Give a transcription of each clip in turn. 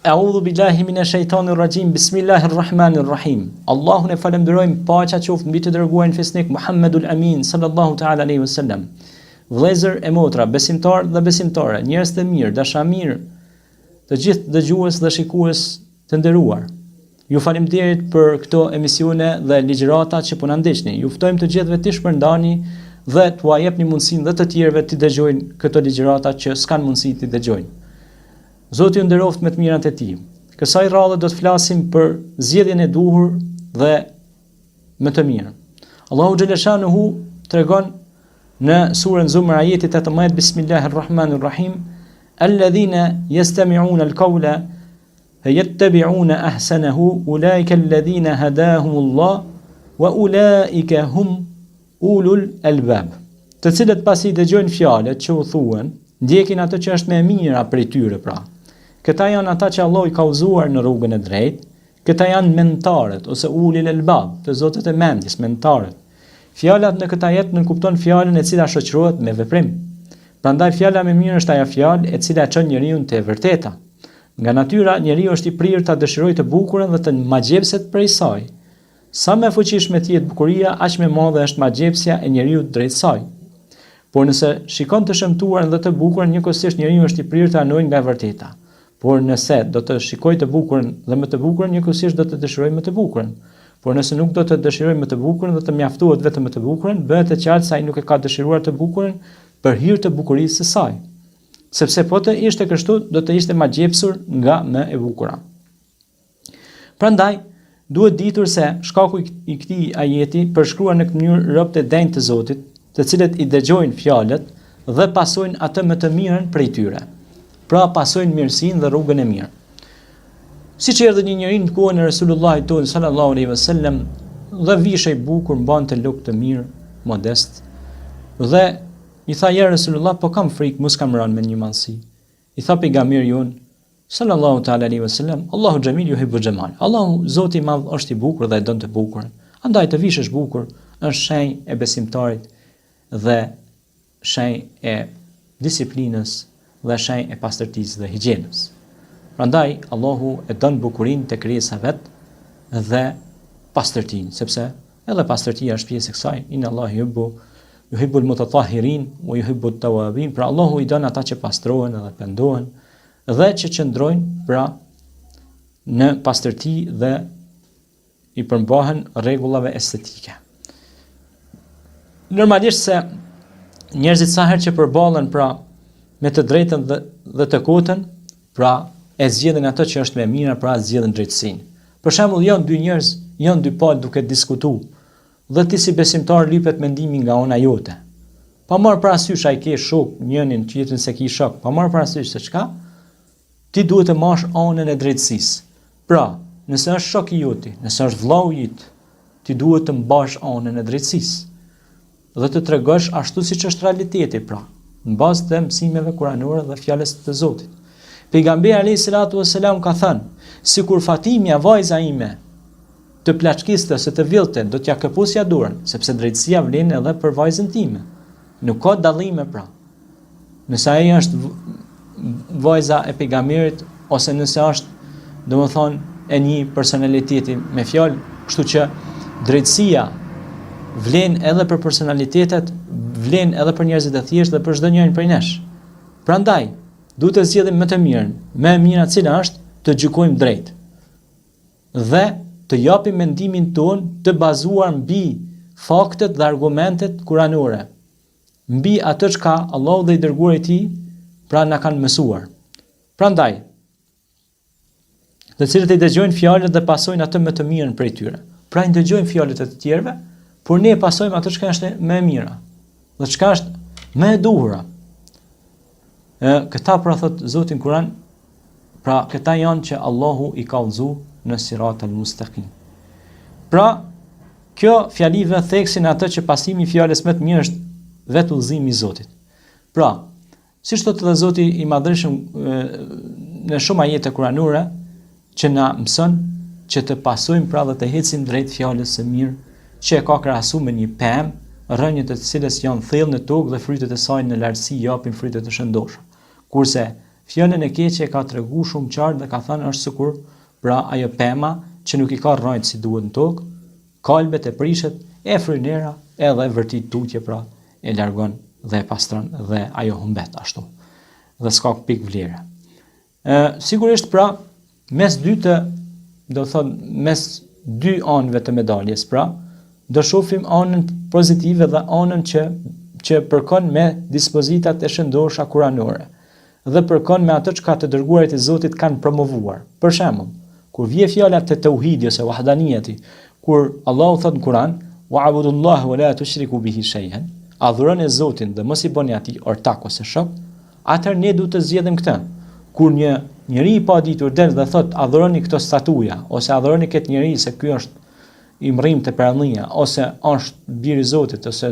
A'udhu billahi minash shaitanir rajim. Bismillahirrahmanirrahim. Allahun e falenderojmë, paqja qoftë mbi të dërguarin fesnik Muhammedul Amin sallallahu ta'ala alaihi wasallam. Vëllezër e motra, besimtar dhe besimtare, njerëz të mirë, dashamirë, të gjithë dëgjues dhe shikues të nderuar. Ju faleminderit për këto emisione dhe ligjërata që po na ndiqni. Ju ftojmë të gjithëve të shpërndani dhe t'ua jepni mundësinë dhe të tjerëve të dëgjojnë këto ligjërata që s'kan mundësi të dëgjojnë. Zoti ju nderoft me të mirat e tij. Kësaj radhe do të flasim për zgjedhjen e duhur dhe më të mirë. Allahu xhaleshanuhu tregon në surën Zumar ajeti 18, Bismillahirrahmanirrahim, alladhina yastami'una al-qawla fayattabi'una ahsanahu ulaika alladhina hadahumullah wa ulaika hum ulul albab. Të cilët pasi dëgjojnë fjalët që u thuhen, ndjekin atë që është më e mira prej tyre pra. Këta janë ata që Allah i ka udhëzuar në rrugën e drejtë, këta janë mentarët ose ulil albab, të zotët e mendjes, mentarët. Fjalat në këtë ajet nënkupton fjalën e cila shoqërohet me veprim. Prandaj fjala më e mirë është ajo fjalë e cila çon njeriu te e vërteta. Nga natyra njeriu është i prirë ta dëshirojë të bukurën dhe të magjepset prej saj. Sa më fuqishme të jetë bukuria, aq më e madhe është magjepsja e njeriu drejt saj. Por nëse shikon të shëmtuar dhe të bukurën, njëkohësisht njeriu është i prirë të anojë nga e vërteta. Por nëse do të shikojë të bukurën dhe më të bukurën, njëkohësisht do të dëshirojë më të bukurën. Por nëse nuk do të dëshirojë më të bukurën dhe të mjaftohet vetëm më të bukurën, bëhet e qartë se ai nuk e ka dëshiruar të bukurën për hir të bukurisë së saj. Sepse po të ishte kështu, do të ishte magjepsur nga më e bukura. Prandaj, duhet ditur se shkaku i këtij ajeti përshkruar në këtë mënyrë robët e denjtë të Zotit, të cilët i dëgjojnë fjalët dhe pasojnë atë më të mirën prej tyre. Pra pasojnë mirësinë dhe rrugën e mirë. Siç erdhi një njeri në kohën e Resulullahit tonë sallallahu alaihi wasallam dhe vishej bukur, mbante lok të mirë, modest. Dhe i tha ja Resulullah, po kam frikë, mos kam rënë me një mallësi. I tha pejgamberi jon sallallahu ta'ala alaihi wasallam, Allahu jamil yuhibbu jamal. Allahu Zoti i madh është i bukur dhe e don të bukurën. Andaj të vishesh bukur është shenjë e besimtarit dhe shenjë e disiplinës dhe shenjë e pastërtisë dhe higjienës. Prandaj Allahu e don bukurinë te krijesa vet dhe pastërtinë, sepse edhe pastërtia është pjesë e kësaj. Inna Allahu yuhibbul mutatahhirin wa yuhibbut tawabin. Pra Allahu i don ata që pastrohen dhe pendohen dhe që qëndrojnë pra në pastërti dhe i përmbahen rregullave estetike. Normalisht se njerëzit sa herë që përballen pra me të drejtën dhe të kotën, pra e zgjedhin atë që është më e mira, pra zgjedhin drejtësinë. Për shembull, janë dy njerëz, janë dy palë duke diskutuar, dhe ti si besimtar lypet mendimi nga ana jote. Pa marrë parasysh ai ke shok, njënin tjetrin se ke shok, pa marrë parasysh se çka, ti duhet të marrësh anën e drejtësisë. Pra, nëse është shoku i joti, nëse është vllau i jit, ti duhet të mbash anën e drejtësisë dhe të tregosh ashtu siç është realiteti, pra, në bazë të mësimeve kuranore dhe fjalës të Zotit. Pejgamberi alayhi salatu vesselam ka thënë, sikur Fatimia, vajza ime, të plaçkiste ose të villte, do t'ja këpusja dorën, sepse drejtësia vlen edhe për vajzën time. Nuk ka dallime pra. Nëse ai është vajza e pejgamberit ose nëse është, domethënë, e një personaliteti me fjalë, kështu që drejtësia vlen edhe për personalitetet, vlen edhe për njerëzit e thjeshtë dhe për çdo njërin prej nesh. Prandaj, duhet të zgjedhim më të mirën, më e mira cila është të gjykojmë drejt. Dhe të japim mendimin ton të bazuar mbi faktet dhe argumentet kuranore, mbi atë çka Allahu dhe i dërguari i tij pra na kanë mësuar. Prandaj, të cilët i dëgjojnë fjalët dhe pasojnë atë më të mirën prej tyre. Pra i dëgjojnë fjalët e të tjerëve, por ne pasojmë atë çka është më e mira dhe çka është më e duhura. Këta pra thot Zoti në Kur'an, pra këta janë që Allahu i ka udhëzuar në Siratal Mustaqim. Pra, kjo fjali vën theksin atë që pasimi i fjalës më të mirë është vetë udhëzimi i Zotit. Pra, siç thotë edhe Zoti i Madhërisëm në shumë ajete kuranore që na mëson që të pasojmë pra dhe të ecim drejt fjalës së mirë, që e ka krahasuar me një pemë, rrënjët e cilës janë thellë në tokë dhe frytet e saj në lartësi japin fryte të shëndoshura. Kurse Fjalën e keqe ka tregu shumë qartë dhe ka thënë është sikur pra ajo pema që nuk i ka rrojt si duhet në tokë, kalbet e prishet, e frynera, edhe vërtit tutje pra e largon dhe e pastron dhe ajo humbet ashtu. Dhe s'ka pik vlere. Sigurisht pra mes mes dy anëve të medaljes pra do shohim anën pozitive dhe anën që përkon me dispozitat e shëndosha kuranore dhe përkon me ato çka të dërguarit e Zotit kanë promovuar. Për shembull, kur vije fjala te tauhidi ose wahdaniyati, kur Allahu thot në Kur'an, wa'budullaha wa la tushriku bihi shay'an, adhuroni Zotin dhe mos i bëni atij ortak ose shok, atëherë ne duhet të zgjedhim këtë. Kur një njeri i paditur del dhe thot adhuroni këto statuja ose adhuroni këtë njeri se ky është i mrrim të perëndnia ose është biri i Zotit ose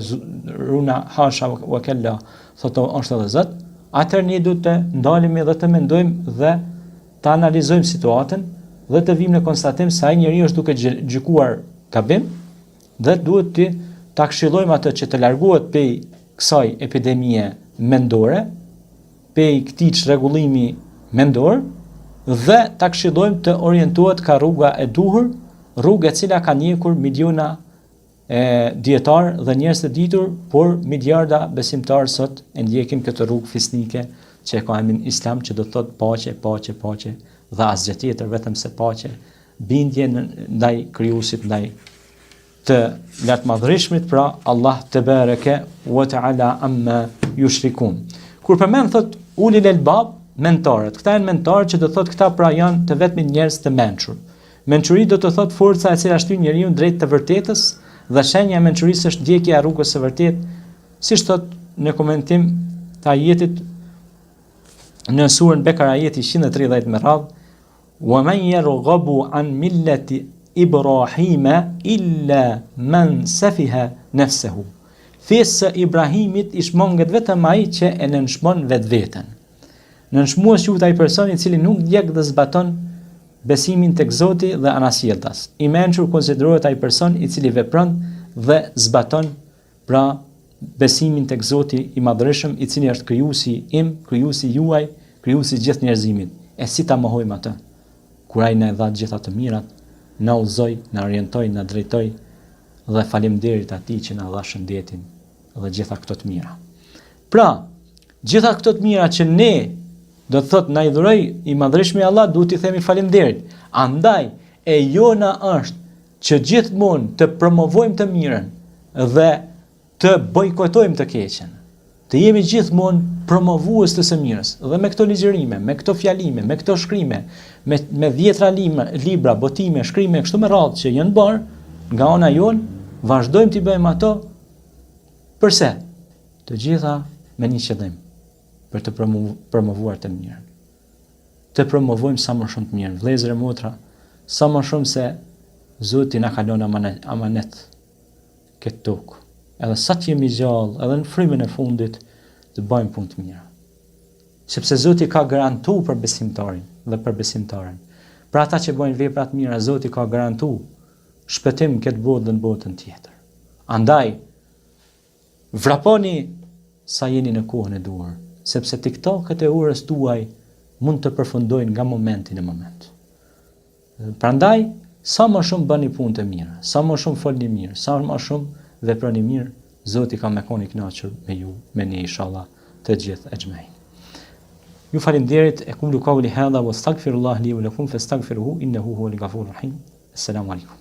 runa hasha wa kella thotë është edhe Zot, atëherë ne duhet të ndalemi dhe të mendojmë dhe të analizojmë situatën dhe të vim në konstatim se ai njeri është duke gjykuar gabim dhe duhet të ta këshillojmë atë që të largohet prej kësaj epidemie mendore, prej këtij çrregullimi mendor dhe ta këshillojmë të orientohet ka rruga e duhur, rrugë e cila ka njekur miliona dietar dhe njerëz të ditur, por miliarda besimtar sot e ndjekin këtë rrugë fisnike që e ka emrin Islam, që do të thotë paqe, paqe, paqe dhe asgjë tjetër vetëm se paqe, bindje ndaj krijuesit, ndaj të lartmadhërisht, pra Allah te bareke wa taala amma yushrikun. Kur përmend thot ulil albab, mentorët, këta janë mentorë që do të thotë këta pra janë të vetmi njerëz të mençur. Mençuri do të thotë forca e cila shtyn njeriu drejt të vërtetës dhe shenja e mençurisë është ndjekja e rrugës së vërtetë, siç thot në komentim të ajetit në surën Bekara ajeti 130 me radhë, wa man yarghabu an millati Ibrahima illa man safiha nafsuhu. Fesë Ibrahimit i shmonget vetëm ai që e nënshmon vetveten. Nënshmues quhet ai person i cili nuk ndjek dhe zbaton besimin tek Zoti dhe anasjelltas. I mençur konsiderohet ai person i cili vepron dhe zbaton pra besimin tek Zoti i Madhërisëm, i cili është krijuesi im, krijuesi juaj, krijuesi i gjithë njerëzimit. E si ta mohojmë atë? Kur ai na dha gjitha të mirat, na udhzoi, na orientoi, na drejtoi dhe faleminderit atij që na dha shëndetin dhe gjitha këto të mira. Pra, gjitha këto të mira që ne do të thot na i dhuroi i Madhërismi Allah, duhet i themi faleminderit. Andaj e jona është që gjithmonë të promovojmë të mirën dhe të bojkotojmë të keqen. Të jemi gjithmonë promovues të së mirës dhe me këto ligjërime, me këto fjalime, me këto shkrime, me dhjetra libra, botime, shkrime kështu me radhë që janë bërë nga ana jon, vazhdojmë t'i bëjmë ato. Përse? Të gjitha me një qëllim, për të promovuar të mirën. Të promovojmë sa më shumë të mirën. Vëllezër e motra, sa më shumë se Zoti na ka lënë amanet këtë tokë. Edhe sa të jemi gjallë, edhe në frymën e fundit, të bëjmë punë të mira. Sepse Zoti ka garantuar për besimtarin dhe për besimtaren. Për ata që bëjnë vepra të mira, Zoti ka garantuar shpëtim këtë botë dhe në botën tjetër. Andaj, vraponi sa jeni në kohën e duhur, sepse TikTok-et e urës tuaj mund të përfundojnë nga momenti në moment. Prandaj, sa më shumë bëni punë të mira, sa më shumë folni mirë, sa më shumë veproni mirë, Zoti ka me koni kënaqur me ju, me ne inshallah të gjithë ejma'in. Ju faleminderit, e qulu qawli hadha wastaghfirullah li wa lakum fastaghfiruhu innahu huwal ghafurur rahim. Assalamu alaikum.